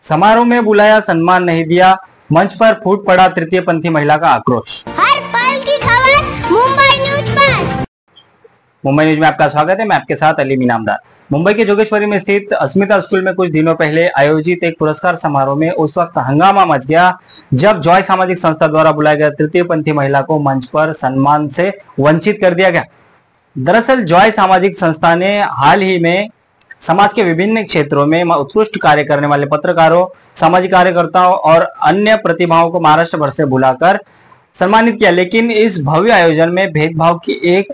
समारोह में बुलाया, सम्मान नहीं दिया, मंच पर फूट पड़ा तृतीय पंथी महिला का आक्रोश। हर पल की खबर मुंबई न्यूज पर। मुंबई न्यूज में आपका स्वागत है। मैं आपके साथ अली इनामदार। मुंबई के जोगेश्वरी में स्थित अस्मिता स्कूल में कुछ दिनों पहले आयोजित एक पुरस्कार समारोह में उस वक्त हंगामा मच गया जब जॉय सामाजिक संस्था द्वारा बुलाए गए तृतीय पंथी महिला को मंच पर सम्मान से वंचित कर दिया गया। दरअसल जॉय सामाजिक संस्था ने हाल ही में समाज के विभिन्न क्षेत्रों में उत्कृष्ट कार्य करने वाले पत्रकारों, सामाजिक कार्यकर्ताओं और अन्य प्रतिभाओं को महाराष्ट्र भर से बुलाकर सम्मानित किया, लेकिन इस भव्य आयोजन में भेदभाव की एक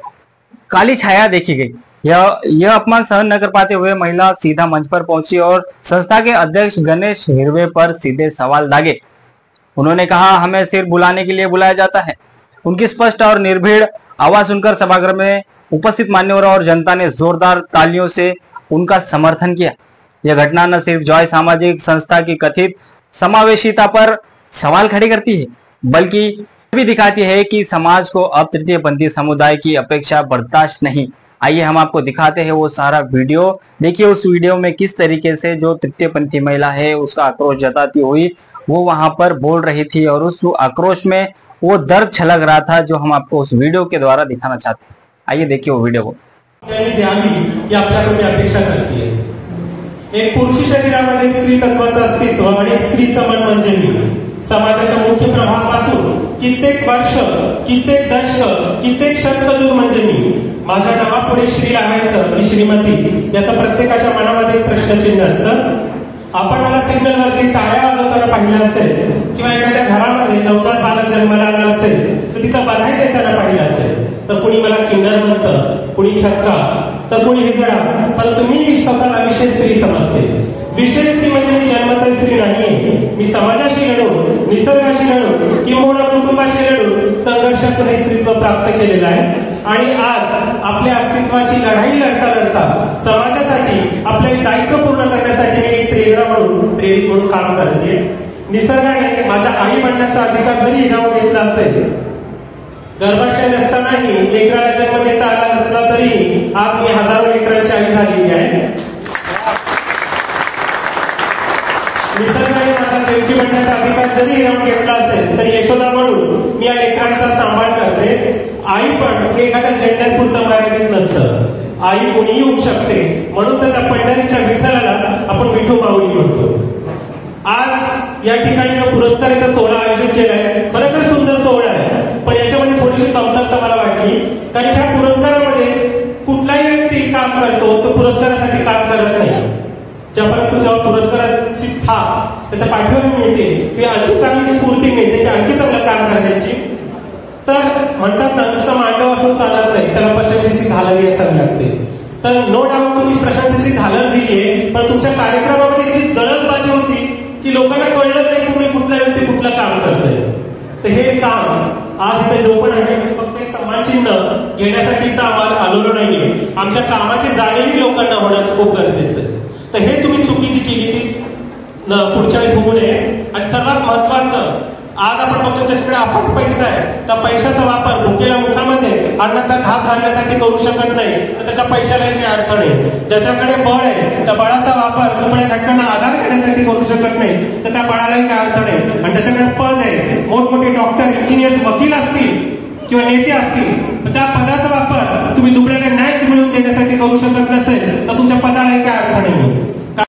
काली छाया देखी गई। यह अपमान सहन न कर पाते हुए महिला सीधा मंच पर पहुंची और संस्था के अध्यक्ष गणेश हिरवे पर सीधे सवाल दागे। उन्होंने कहा, हमें सिर्फ बुलाने के लिए बुलाया जाता है। उनकी स्पष्ट और निर्भीड़ आवाज सुनकर सभागृह में उपस्थित मान्यवरों और जनता ने जोरदार तालियों से उनका समर्थन किया। यह घटना न सिर्फ जॉय सामाजिक संस्था की कथित समावेशिता पर सवाल खड़े करती है, बल्कि भी दिखाती है कि समाज को अब तृतीय पंथी समुदाय की अपेक्षा बर्दाश्त नहीं। आइए हम आपको दिखाते हैं वो सारा वीडियो। देखिए उस वीडियो में किस तरीके से जो तृतीय पंथी महिला है उसका आक्रोश जताती हुई वो वहां पर बोल रही थी और उस आक्रोश में वो दर्द छलक रहा था जो हम आपको उस वीडियो के द्वारा दिखाना चाहते हैं। आइए देखिए वो वीडियो को। आपल्याकडून अपेक्षा करते एक पुरुष शरीरामध्ये स्त्री तत्वाचं अस्तित्व आणि स्त्रीचं मन म्हणजे मी समाजाच्या मुख्य प्रभावापासून कित्येक वर्ष, कित्येक दशक, कित्येक शतक म्हणजे मी माझ्या नावापुढे श्री लावायचं की श्रीमती याचा प्रत्येकाच्या मनामध्ये प्रश्नचिन्ह असतं। आपण मला सिग्नल वरती टाळ्या वाजवताना पाहिलं असेल किंवा एखाद्या घरामध्ये नवजात बालक जन्माला आला असेल तर तिथं बधाई देताना पाहिलं असेल तर कुणी मला किन्नर म्हणतं, कुणी छक्का तर कुणी हिजडा, परंतु मी स्वतःला विशेष स्त्री समजते। विशेष स्त्री म्हणजे मी जन्मतः स्त्री नाहीये। मी समाजाशी लढून, निसर्गाशी लढून किंवा कुटुंबाशी लढून संघर्षातून स्त्रीत्व प्राप्त केलेलं आहे आणि आज आपल्या अस्तित्वाची लढाई लढता लढता समाजासाठी आपले दायित्व पूर्ण करण्यासाठी मी एक प्रेरणा म्हणून काम करते। निसर्गाने माझ्या आई बनण्याचा अधिकार जरी हिरावून घेतला असेल, गर्भाशय नसतानाही लेकराला जन्म देता आला नसला तरी आज मी हजारो लेकरांची आई झालेली आहे। निसर्गाने माझा देवकी बनण्याचा अधिकार जरी हिरावून घेतला असेल तरी यशोदा म्हणून मी या लेकरांचा सांभाळ करते। आई पण एखाद्या झेंड्यापुरतं मर्यादित नसतं, आई कोणीही होऊ शकते, म्हणून तर त्या पंढरीच्या विठ्ठलाला आपण विठू माऊली म्हणतो। आज या ठिकाणी पुरस्काराचा सोहळा आयोजित केलाय, खरोखर सुंदर सोहळा आहे, पण याच्यामध्ये थोडीशी कमतरता मला वाटली, कारण ह्या पुरस्कारामध्ये कुठलाही व्यक्ती काम करतो तो पुरस्कारासाठी काम करत नाही। जेव्हा पुरस्काराची थाप त्याच्या पाठीवर मिळते ती आणखी चांगली स्फूर्ती मिळते की आणखी चांगलं काम करण्याची। तर म्हणतात ना, नुसतं मांडव असून चालत नाही, त्याला प्रशंसेची झालरी असावी लागते। तर नो डाऊट तुम्ही प्रशंसेची झालर दिलीये, पण तुमच्या कार्यक्रमामध्ये इतकी जळतबाजी होती की लोकांना कळलंच नाही की तुम्ही कुठला व्यक्ती कुठलं काम करतोय। तर हे काम आज इथे जो पण आहे फक्त एक सन्मान चिन्ह घेण्यासाठी तर आम्हाला आलेलो नाहीये, आमच्या कामाची जाणीव लोकांना होणं खूप गरजेचं आहे। तर हे तुम्ही चुकीची केली ती पुढच्या वेळेस होऊ नये। आणि सर्वात महत्वाचं, आज आपण बघतो ज्याच्याकडे अफाट पैसा आहे त्या पैशाचा वापर भुकेल्या मुखामध्ये अन्नाचा घास घालण्यासाठी करू शकत नाही तर त्याच्या पैशालाही काही अर्थ नाही। ज्याच्याकडे बळ आहे त्या बळाचा वापर कुठल्या घटकांना आधार देण्यासाठी करू शकत नाही तर त्या बळालाही काही अर्थ नाही। आणि ज्याच्याकडे पद आहे, मोठमोठे डॉक्टर, इंजिनियर, वकील असतील किंवा नेते असतील, त्या पदाचा वापर तुम्ही दुबळ्याला न्याय मिळवून देण्यासाठी करू शकत नसेल तर तुमच्या पदालाही काही अर्थ नाही।